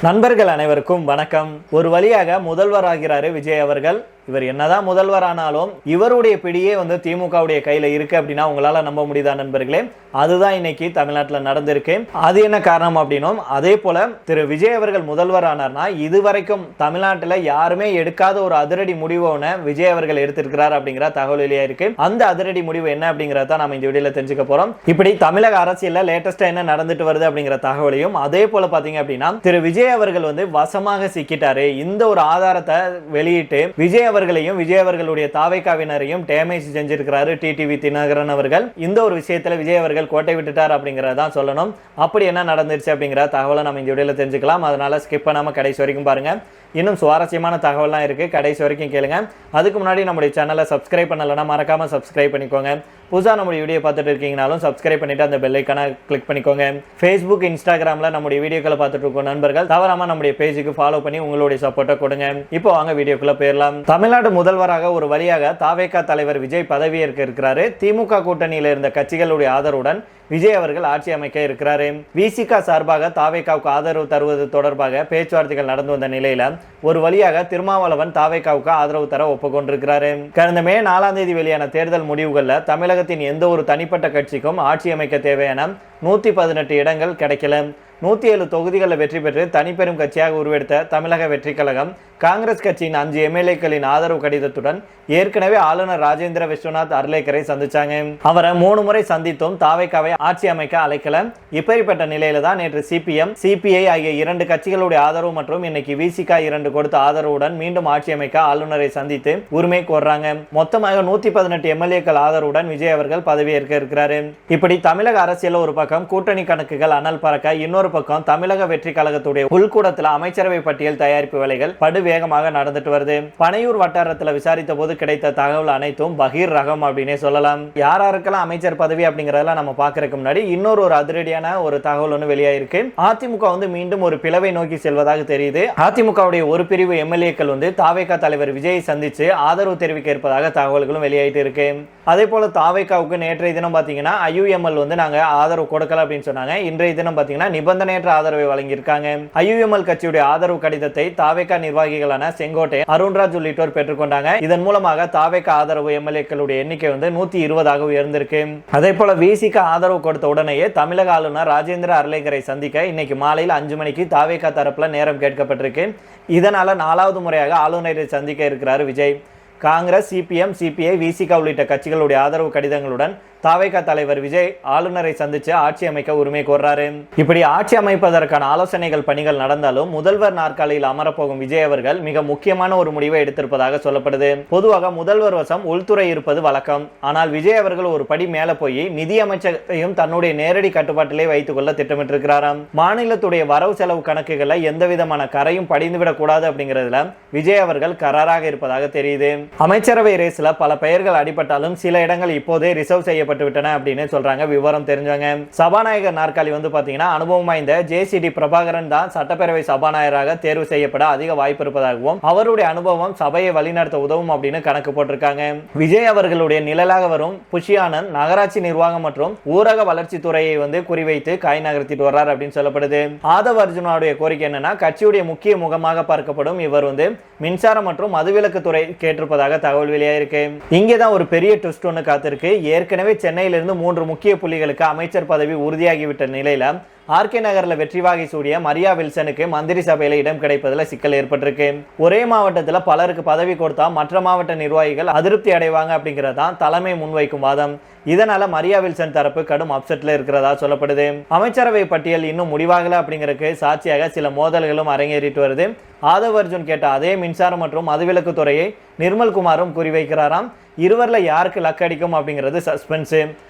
நண்பர்கள் அனைவருக்கும் வணக்கம். ஒரு வழியாக முதல்வராகிறாரு விஜய் அவர்கள். இவர் என்னதான் முதல்வர் ஆனாலும் இவருடைய பிடியே திமுகவுடைய கையில இருக்கு அப்படின்னா உங்களால நம்ப முடியுதா நண்பர்களே? அதுதான் இன்னைக்கு தமிழ்நாட்டில் நடந்திருக்கு. அது என்ன காரணம் அப்படின்னும், அதே போல திரு விஜய் அவர்கள் முதல்வர் ஆனார்னா இதுவரைக்கும் தமிழ்நாட்டில் யாருமே எடுக்காத ஒரு அதிரடி முடிவு ஒன்று விஜய் அவர்கள் எடுத்திருக்கிறார் அப்படிங்கிற தகவல் வெளியா இருக்கு. அந்த அதிரடி முடிவு என்ன அப்படிங்கிறத நம்ம இந்த வீடியோல தெரிஞ்சுக்க போறோம். இப்படி தமிழக அரசியல்ல லேட்டஸ்டா என்ன நடந்துட்டு வருது அப்படிங்கிற தகவலையும், அதே போல பாத்தீங்க அப்படின்னா திரு விஜய் அவர்கள் வசமாக சிக்கிட்டாரு. இந்த ஒரு ஆதாரத்தை வெளியிட்டு விஜய் அவர்களையும் விஜய் அவர்களுடைய தாவைக்காவினரையும் டேமேஜ் செஞ்சிருக்கிறாரு டிடிவி தினகரன் அவர்கள். இந்த ஒரு விஷயத்துல விஜய் அவர்கள் கோட்டை விட்டுட்டார் அப்படிங்கறதான் சொல்லணும். அப்படி என்ன நடந்துருச்சு அப்படிங்கிற தகவலை நம்ம இந்த வீடியோல தெரிஞ்சுக்கலாம். அதனால ஸ்கிப் பண்ணாம கடைசி வரைக்கும் பாருங்க. இன்னும் சுவாரஸ்யமான தகவல்லாம் இருக்கு, கடைசி வரைக்கும் கேளுங்க. அதுக்கு முன்னாடி நம்முடைய சேனலை சப்ஸ்கிரைப் பண்ணலன்னா மறக்காம சப்ஸ்கிரைப் பண்ணிக்கோங்க. புதுசாக நம்முடைய வீடியோ பார்த்துட்டு இருக்கீங்கனாலும் சப்ஸ்கிரைப் பண்ணிட்டு அந்த பெல் ஐக்கானை கிளிக் பண்ணிக்கோங்க. ஃபேஸ்புக், இன்ஸ்டாகிராம்ல நம்முடைய வீடியோக்களை பார்த்துட்டு இருக்கோம் நண்பர்கள், தவறாம நம்முடைய பேஜுக்கு ஃபாலோ பண்ணி உங்களுடைய சப்போர்ட்டை கொடுங்க. இப்போ வாங்க வீடியோக்குள்ள போயிடலாம். தமிழ்நாடு முதல்வராக ஒரு வழியாக தாவேகா தலைவர் விஜய் பதவியேற்க இருக்கிறாரு. திமுக கூட்டணியில் இருந்த கட்சிகளுடைய ஆதரவுடன் விஜய் அவர்கள் ஆட்சி அமைக்க இருக்கிறாரு. விசிக சார்பாக தாவேகாவுக்கு ஆதரவு தருவது தொடர்பாக பேச்சுவார்த்தைகள் நடந்து வந்த நிலையில ஒரு வழியாக திருமாவளவன் தாவேகாவுக்கு ஆதரவு தர ஒப்புக்கொண்டிருக்கிறாரு. கடந்த மே 4ஆம் தேதி வெளியான தேர்தல் முடிவுகள்ல தமிழகத்தின் எந்த ஒரு தனிப்பட்ட கட்சிக்கும் ஆட்சி அமைக்க தேவையான 118 இடங்கள் கிடைக்கல. 107 தொகுதிகளில் வெற்றி பெற்று தனிப்பெரும் கட்சியாக உருவெடுத்த தமிழக வெற்றி கழகம் காங்கிரஸ் கட்சியின் 5 எம்எல்ஏக்களின் ஆதரவு கடிதத்துடன் ஏற்கனவே ஆளுநர் ராஜேந்திர விஸ்வநாத் அர்லேக்கரை சந்திச்சாங்க. அவரை 3 முறை சந்தித்தும் தாவேகாவை ஆட்சி அமைக்க அழைக்கல. இப்படிப்பட்ட நிலையில தான் நேற்று சிபிஎம், சிபிஐ ஆகிய 2 கட்சிகளுடைய ஆதரவு மற்றும் இன்னைக்கு விசிக 2 கொடுத்த ஆதரவுடன் மீண்டும் ஆட்சி அமைக்க ஆளுநரை சந்தித்து உரிமை கோர்றாங்க. மொத்தமாக 118 எம்எல்ஏக்கள் ஆதரவுடன் விஜய் அவர்கள் பதவியேற்க இருக்கிறாரு. இப்படி தமிழக அரசியல் ஒரு பக்கம் கூட்டணி கணக்குகள் அனல் பறக்க, இன்னொரு பக்கம் தமிழக வெற்றி கழகத்துடைய உள்கூடத்தில் அமைச்சரவை பட்டியல் தயாரிப்பு வேலைகள் படுவேகமாக நடந்துட்டு வருது. பனையூர் வட்டாரத்தில் விசாரித்த போது கிடைத்த தகவல் அனைத்தும் பகீர் ரகம் அப்படின்னே சொல்லலாம். யாராருக்கெல்லாம் அமைச்சர் பதவி அப்படிங்கறதெல்லாம் நம்ம பார்க்கறதுக்கு முன்னாடி இன்னொரு அதிரடியான ஒரு தகவல் ஒன்று வெளியாயிருக்கு. அதிமுக மீண்டும் ஒரு பிளவை நோக்கி செல்வதாக தெரியுது. அதிமுகவுடைய ஒரு பிரிவு எம்எல்ஏக்கள் தாவேகா தலைவர் விஜயை சந்திச்சு ஆதரவு தெரிவிக்க இருப்பதாக தகவல்களும் வெளியாயிட்டு இருக்கு. அதே போல தாவேகாவுக்கு நேற்றைய தினம் பாத்தீங்கன்னா ஐயுஎம்எல் நாங்க ஆதரவு கொடுக்கல அப்படின்னு சொன்னாங்க. இன்றைய தினம் பாத்தீங்கன்னா நிபந்தனையற்ற ஆதரவை வழங்கியிருக்காங்க. ஐயுஎம்எல் கட்சியுடைய ஆதரவு கடிதத்தை தாவேகா நிர்வாகிகளான செங்கோட்டையன், அருண்ராஜ் உள்ளிட்டோர் பெற்றுக்கொண்டாங்க. இதன் மூலமாக தாவேகா ஆதரவு எம்எல்ஏக்களுடைய எண்ணிக்கை 120 உயர்ந்திருக்கு. அதே போல விசிக ஆதரவு கொடுத்த உடனேயே தமிழக ஆளுநர் ராஜேந்திர அர்லேக்கரை சந்திக்க இன்னைக்கு மாலையில் 5 மணிக்கு தாவேகா தரப்புல நேரம் கேட்கப்பட்டிருக்கு. இதனால 4வது முறையாக ஆளுநரை சந்திக்க இருக்கிறார் விஜய். காங்கிரஸ், சிபிஎம், சிபிஐ, விசிக உள்ளிட்ட கட்சிகளுடைய ஆதரவு கடிதங்களுடன் தாவேகா தலைவர் விஜய் ஆளுநரை சந்திச்சு ஆட்சி அமைக்க உரிமை கோர்றாரு. இப்படி ஆட்சி அமைப்பதற்கான ஆலோசனைகள் பணிகள் நடந்தாலும் முதல்வர் நாற்காலியில் அமரப்போகும் விஜய் அவர்கள் மிக முக்கியமான ஒரு முடிவை எடுத்திருப்பதாக சொல்லப்படுது. பொதுவாக முதல்வர் வசம் உள்துறை இருப்பது வழக்கம். ஆனால் விஜய் அவர்கள் ஒரு படி மேல போய் நிதி அமைச்சகத்தையும் தன்னுடைய நேரடி கட்டுப்பாட்டிலே வைத்துக் கொள்ள திட்டமிட்டிருக்கிறாராம். மாநிலத்துடைய வரவு செலவு கணக்குகளை எந்த விதமான கரையும் படிந்துவிடக் கூடாது அப்படிங்கிறதுல விஜய் அவர்கள் கராராக இருப்பதாக தெரியுது. அமைச்சரவை ரேஸ்ல பல பெயர்கள் அடிபட்டாலும் சில இடங்கள் இப்போதே ரிசர்வ் செய்யப்பட்டு விட்டன அப்படின்னு சொல்றாங்க விவரம் தெரிஞ்சவங்க. சபாநாயகர் நாற்காலி பாத்தீங்கன்னா அனுபவம் வாய்ந்த ஜேசிடி பிரபாகரன் தான் சட்டப்பேரவை சபாநாயகராக தேர்வு செய்யப்பட அதிக வாய்ப்பு இருப்பதாகவும் அவருடைய அனுபவம் சபையை வழிநடத்த உதவும் அப்படின்னு கணக்கு போட்டிருக்காங்க. விஜய் அவர்களுடைய நிழலாக வரும் புஷியானந்த் நகராட்சி நிர்வாகம் மற்றும் ஊரக வளர்ச்சி துறையை குறிவைத்து காய் நகர்த்திட்டு வர்றார் அப்படின்னு சொல்லப்படுது. ஆதவ அர்ஜுனாவுடைய கோரிக்கை என்னன்னா, கட்சியுடைய முக்கிய முகமாக பார்க்கப்படும் இவர் மின்சாரம் மற்றும் மதுவிலக்கு துறை கேட்டிருப்பதாக தகவல் வெளியாயிருக்கு. இங்கேதான் ஒரு பெரிய ட்விஸ்ட் ஒன்று காத்திருக்கு. ஏற்கனவே சென்னையிலிருந்து 3 முக்கிய புள்ளிகளுக்கு அமைச்சர் பதவி உறுதியாகிவிட்ட நிலையில ஆர்கே நகர்ல வெற்றி வாகை சூடிய மரியா வில்சனுக்கு மந்திரி சபையில இடம் கிடைப்பதில் சிக்கல் ஏற்பட்டிருக்கு. ஒரே மாவட்டத்தில் பலருக்கு பதவி கொடுத்தா மற்ற மாவட்ட நிர்வாகிகள் அதிருப்தி அடைவாங்க அப்படிங்கறதான் தலைமை முன்வைக்கும் வாதம். இதனால மரியா வில்சன் தரப்பு கடும் அப்செட்ல இருக்கிறதா சொல்லப்படுது. அமைச்சரவை பட்டியல் இன்னும் முடிவாகல அப்படிங்கிறதுக்கு சாட்சியாக சில மோதல்களும் அரங்கேறிட்டு வருது. ஆதவ் அர்ஜுன் கேட்ட அதே மின்சாரம் மற்றும் மதுவிலக்கு துறையை நிர்மல்குமாரும் குறிவைக்கிறாராம். இருவர்ல யாருக்கு லக் அடிக்கும் அப்படிங்கிறது சஸ்பென்ஸ்.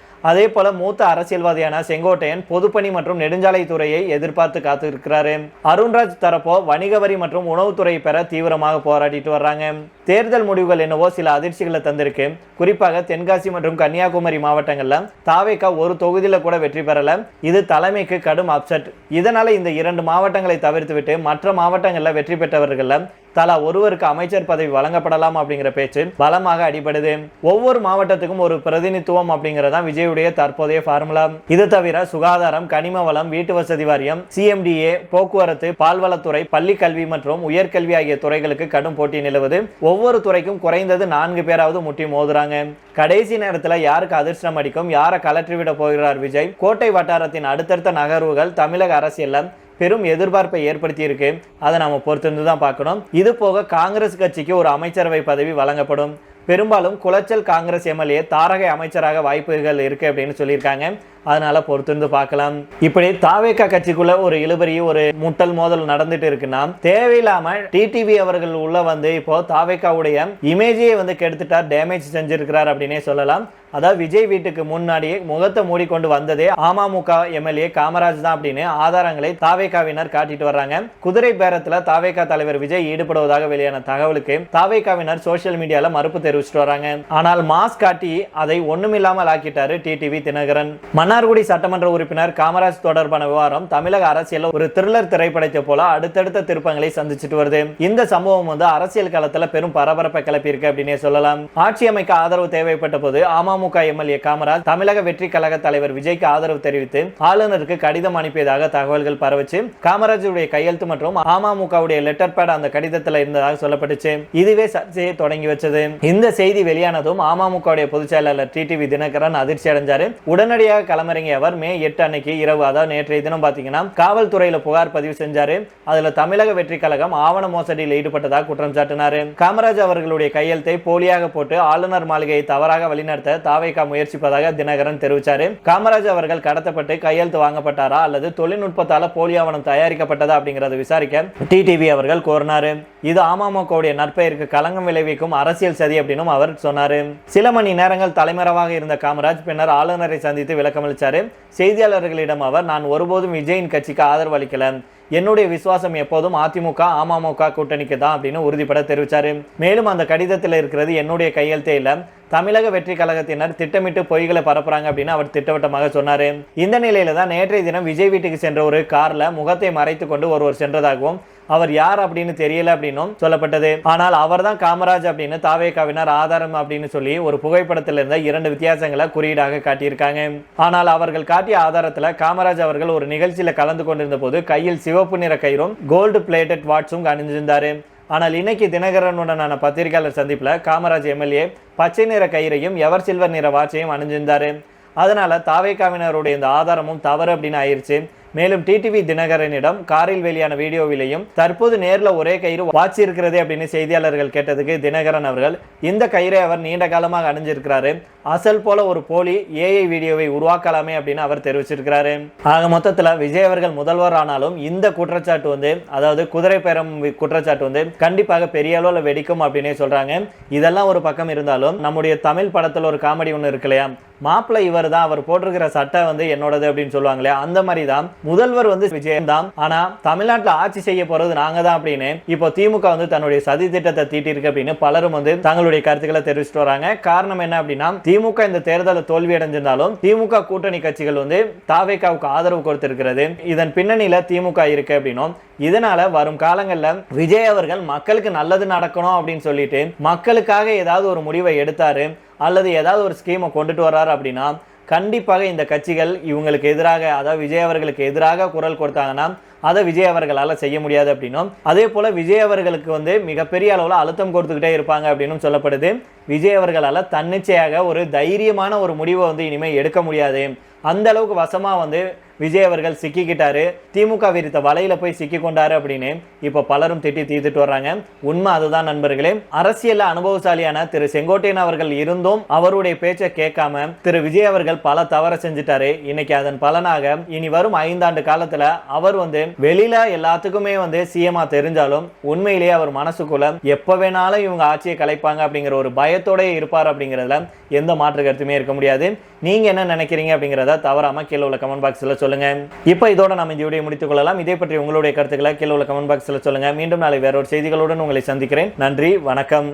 அதே போல மூத்த அரசியல்வாதியான செங்கோட்டையன் பொதுப்பணி மற்றும் நெடுஞ்சாலை துறையை எதிர்பார்த்து காத்திருக்கிறாரு. அருண்ராஜ் தரப்போ வணிக வரி மற்றும் உணவுத்துறை பெற தீவிரமாக போராடிட்டு வர்றாங்க. தேர்தல் முடிவுகள் என்னவோ சில அதிர்ச்சிகளை தந்திருக்கு. குறிப்பாக தென்காசி மற்றும் கன்னியாகுமரி மாவட்டங்கள்ல தாவேகா ஒரு தொகுதியில கூட வெற்றி பெறல. இது தலைமைக்கு கடும் அப்செட். இதனால இந்த 2 மாவட்டங்களை தவிர்த்து விட்டு மற்ற மாவட்டங்கள்ல வெற்றி பெற்றவர்கள் தலா ஒருவருக்கு அமைச்சர் பதவி வழங்கப்படலாம் அப்படிங்கிற பேச்சு பலமாக அடிபடுது. ஒவ்வொரு மாவட்டத்துக்கும் ஒரு பிரதிநிதித்துவம் அப்படிங்கறதா விஜயுடைய தற்போதைய ஃபார்முலா. இது தவிர சுகாதாரம், கனிம வளம், வீட்டு வசதி வாரியம், CMDA, போக்குவரத்து, பால்வளத்துறை, பள்ளி கல்வி மற்றும் உயர்கல்வி ஆகிய துறைகளுக்கு கடும் போட்டி நிலவுது. ஒவ்வொரு துறைக்கும் குறைந்தது 4 பேராவது முட்டி மோதுறாங்க. கடைசி நேரத்தில் யாருக்கு அதிர்ஷ்டம் அடிக்கும், யாரை கலற்றிவிட போகிறார் விஜய்? கோட்டை வட்டாரத்தின் அடுத்தடுத்த நகர்வுகள் தமிழக அரசியல்ல பெரும் எதிர்பார்ப்பை ஏற்படுத்தி இருக்கு. அதை நாம பொறுத்திருந்து தான் பார்க்கணும். இது போக காங்கிரஸ் கட்சிக்கு ஒரு அமைச்சரவை பதவி வழங்கப்படும். பெரும்பாலும் குளச்சல் காங்கிரஸ் MLA தாரகை அமைச்சராக வாய்ப்புகள் இருக்கு அப்படின்னு சொல்லியிருக்காங்க. அதனால பொறுத்திருந்து பார்க்கலாம். இப்படி தாவேகா கட்சிக்குள்ள ஒரு இழுபறி, ஒரு முட்டல் மோதல் நடந்துட்டு இருக்குன்னா தேவையில்லாம டிடிவி அவர்கள் உள்ள வந்து இப்போ தாவேகாவுடைய இமேஜையே வந்து கெடுத்துட்டார், டேமேஜ் செஞ்சிருக்கிறார் அப்படின்னே சொல்லலாம். அதாவது விஜய் வீட்டுக்கு முன்னாடியே முகத்தை மூடிக்கொண்டு வந்ததே அமமுக MLA காமராஜ் தான் அப்படின்னு ஆதாரங்களை தாவேகாவினர் காட்டிட்டு வர்றாங்க. குதிரை பேரத்துல தாவேகா தலைவர் விஜய் ஈடுபடுவதாக வெளியான தகவலுக்கு தாவேகாவினர் சோசியல் மீடியால மறுப்பு தெரிவிச்சுட்டு வராங்க. ஆனால் மாஸ்க் காட்டி அதை ஒண்ணுமில்லாமல் ஆக்கிட்டாரு டிடிவி தினகரன். மன்னார்குடி சட்டமன்ற உறுப்பினர் காமராஜ் தொடர்பான விவகாரம் தமிழக அரசியல் ஒரு த்ரில்லர் திரைப்படத்தை போல அடுத்தடுத்த திருப்பங்களை சந்திச்சுட்டு வருது. இந்த சம்பவம் வந்து அரசியல் களத்துல பெரும் பரபரப்பை கிளப்பி இருக்கு அப்படின்னே சொல்லலாம். ஆட்சி அமைக்க ஆதரவு தேவைப்பட்ட போது அமமுக MLA காமராஜ் தமிழக வெற்றி கழக தலைவர் விஜய்க்கு ஆதரவு தெரிவித்து ஆளுநருக்கு கடிதம் அனுப்பியதாக தகவல்கள் பரவச்சு. காமராஜுடைய கையெழுத்து மற்றும் அமமுகவுடைய லெட்டர் பேட் அந்த கடிதத்தில் இருந்ததாக சொல்லப்பட்டுச்சு. இதுவே சர்ச்சையை தொடங்கி வச்சது. இந்த செய்தி வெளியானதும் அமமுகவுடைய பொதுச் செயலாளர் டிடிவி தினகரன் அதிர்ச்சி அடைஞ்சாரு. உடனடியாக களமிறங்கிய அவர் மே 8 அன்னைக்கு இரவு, அதாவது நேற்றைய தினம் பாத்தீங்கன்னா காவல்துறையில புகார் பதிவு செஞ்சாரு. அதுல தமிழக வெற்றி கழகம் ஆவண மோசடியில் ஈடுபட்டதாக குற்றம் சாட்டினாரு. காமராஜ் அவர்களுடைய கையெழுத்தை போலியாக போட்டு ஆளுநர் மாளிகையை தவறாக வழிநடத்த தாவேகா முயற்சிப்பதாக தினகரன் தெரிவிச்சாரு. காமராஜ் அவர்கள் கடத்தப்பட்டு கையெழுத்து வாங்கப்பட்டாரா அல்லது தொழில்நுட்பத்தால போலி ஆவணம் தயாரிக்கப்பட்டதா அப்படிங்கறத விசாரிக்க டிடிவி அவர்கள் கோரினாரு. இது அமமுகவுடைய நற்பெயருக்கு களங்கம் விளைவிக்கும் அரசியல் சதி அப்படின்னு அவர் சொன்னாரு. சில மணி நேரங்கள் தலைமறைவாக இருந்த காமராஜ் பின்னர் ஆளுநரை சந்தித்து விளக்கமளிச்சாரு. செய்தியாளர்களிடம் அவர், நான் ஒருபோதும் விஜயின் கட்சிக்கு ஆதரவு அளிக்கல, என்னுடைய விசுவாசம் எப்போதும் அதிமுக அமமுக கூட்டணிக்கு தான் அப்படின்னு உறுதிப்பட தெரிவிச்சாரு. மேலும் அந்த கடிதத்தில் இருக்கிறது என்னுடைய கையெழுத்தே இல்ல, தமிழக வெற்றி கழகத்தினர் திட்டமிட்டு பொய்களை பரப்புறாங்க அப்படின்னு அவர் திட்டவட்டமாக சொன்னாரு. இந்த நிலையில தான் நேற்றைய தினம் விஜய் வீட்டுக்கு சென்ற ஒரு கார்ல முகத்தை மறைத்து கொண்டு ஒருவர் சென்றதாகவும் அவர் யார் அப்படின்னு தெரியல அப்படின்னும் சொல்லப்பட்டது. ஆனால் அவர் தான் காமராஜ் அப்படின்னு தாவேகாவினர் ஆதாரம் அப்படின்னு சொல்லி ஒரு புகைப்படத்தில் இருந்த 2 வித்தியாசங்களை குறியீடாக காட்டியிருக்காங்க. ஆனால் அவர்கள் காட்டிய ஆதாரத்துல காமராஜ் அவர்கள் ஒரு நிகழ்ச்சியில கலந்து கொண்டிருந்த போது கையில் சிவப்பு நிற கயிறும் கோல்டு பிளேட்டட் வாட்சும் அணிந்திருந்தாரு. ஆனால் இன்னைக்கு தினகரனுடனான பத்திரிகையாளர் சந்திப்புல காமராஜ் MLA பச்சை நிற கயிறையும் எவர் சில்வர் நிற வாட்சையும் அணிஞ்சிருந்தாரு. அதனால தாவேகாவினருடைய இந்த ஆதாரமும் தவறு அப்படின்னு ஆயிருச்சு. மேலும் டிடிவி தினகரனிடம் காரில் வெளியான வீடியோவிலையும் தற்போது நேர்ல ஒரே கயிறு வாட்சி இருக்கிறதே அப்படின்னு செய்தியாளர்கள் கேட்டதுக்கு தினகரன் அவர்கள், இந்த கயிறை அவர் நீண்ட காலமாக அணிஞ்சிருக்கிறாரு, அசல் போல ஒரு போலி AI வீடியோவை உருவாக்கலாமே அப்படின்னு அவர் தெரிவிச்சிருக்கிறாரு. ஆக மொத்தத்துல விஜய் அவர்கள் முதல்வர் ஆனாலும் இந்த குற்றச்சாட்டு வந்து, அதாவது குதிரை பேரம் குற்றச்சாட்டு வந்து கண்டிப்பாக பெரிய அளவுல வெடிக்கும் அப்படின்னே சொல்றாங்க. இதெல்லாம் ஒரு பக்கம் இருந்தாலும் நம்முடைய தமிழ் படத்துல ஒரு காமெடி ஒன்று இருக்கு இல்லையா, மாப்பிள்ளை இவர் தான், அவர் போட்டிருக்கிற சட்டை வந்து என்னோடது அப்படின்னு சொல்லுவாங்களே, அந்த மாதிரி தான் முதல்வர் வந்து விஜயம் தான், ஆனா தமிழ்நாட்டில் ஆட்சி செய்ய போறது நாங்க தான் அப்படின்னு இப்போ திமுக வந்து தன்னுடைய சதி திட்டத்தை தீட்டிருக்கு அப்படின்னு பலரும் வந்து தங்களுடைய கருத்துக்களை தெரிவிச்சுட்டு வராங்க. காரணம் என்ன அப்படின்னா, திமுக இந்த தேர்தலில் தோல்வி அடைஞ்சிருந்தாலும் திமுக கூட்டணி கட்சிகள் வந்து தாவேகாவுக்கு ஆதரவு கொடுத்திருக்கிறது. இதன் பின்னணியில திமுக இருக்கு அப்படின்னும், இதனால வரும் காலங்களில் விஜய் அவர்கள் மக்களுக்கு நல்லது நடக்கணும் அப்படின்னு சொல்லிட்டு மக்களுக்காக ஏதாவது ஒரு முடிவை எடுத்தாரு அல்லது ஏதாவது ஒரு ஸ்கீமை கொண்டுட்டு வர்றாரு அப்படின்னா கண்டிப்பாக இந்த கட்சிகள் இவங்களுக்கு எதிராக, அதாவது விஜய் அவர்களுக்கு எதிராக குரல் கொடுத்தாங்கன்னா அதை விஜய் அவர்களால் செய்ய முடியாது அப்படின்னும், அதே போல விஜய் அவர்களுக்கு வந்து மிகப்பெரிய அளவில் அழுத்தம் கொடுத்துக்கிட்டே இருப்பாங்க அப்படின்னு சொல்லப்படுது. விஜய் அவர்களால் தன்னிச்சையாக ஒரு தைரியமான ஒரு முடிவை வந்து இனிமேல் எடுக்க முடியாது, அந்த அளவுக்கு வசமா வந்து விஜய் அவர்கள் சிக்கிக்கிட்டாரு, திமுக விரித்த வலையில போய் சிக்கி கொண்டாரு அப்படின்னு இப்ப பலரும் திட்டி தீர்த்துட்டு வர்றாங்க. உண்மை அதுதான் நண்பர்களே. அரசியல் அனுபவசாலியான திரு செங்கோட்டையன் அவர்கள் இருந்தும் அவருடைய பேச்சை கேட்காம திரு விஜய் அவர்கள் பல தவற செஞ்சுட்டாரு. இன்னைக்கு அதன் பலனாக இனி வரும் 5 ஆண்டு காலத்துல அவர் வந்து வெளியில எல்லாத்துக்குமே வந்து சிஎம்ஆ தெரிஞ்சாலும் உண்மையிலேயே அவர் மனசுக்குள்ள எப்ப வேணாலும் இவங்க ஆட்சியை கலைப்பாங்க அப்படிங்கிற ஒரு பயத்தோட இருப்பார் அப்படிங்கிறதுல எந்த மாற்று கருத்துமே இருக்க முடியாது. நீங்க என்ன நினைக்கிறீங்க அப்படிங்கிறத தவறாம கீழே உள்ள கமெண்ட் பாக்ஸ்ல சொல்லுங்க. இப்போ இதோட நம்ம இந்த வீடியோ முடித்துக் கொள்ளலாம். இதே பற்றி உங்களுடைய கருத்துக்களை கீழே உள்ள கமெண்ட் பாக்ஸ்ல சொல்லுங்க. மீண்டும் நாளை வேற ஒரு செய்திகளுடன் உங்களை சந்திக்கிறேன். நன்றி, வணக்கம்.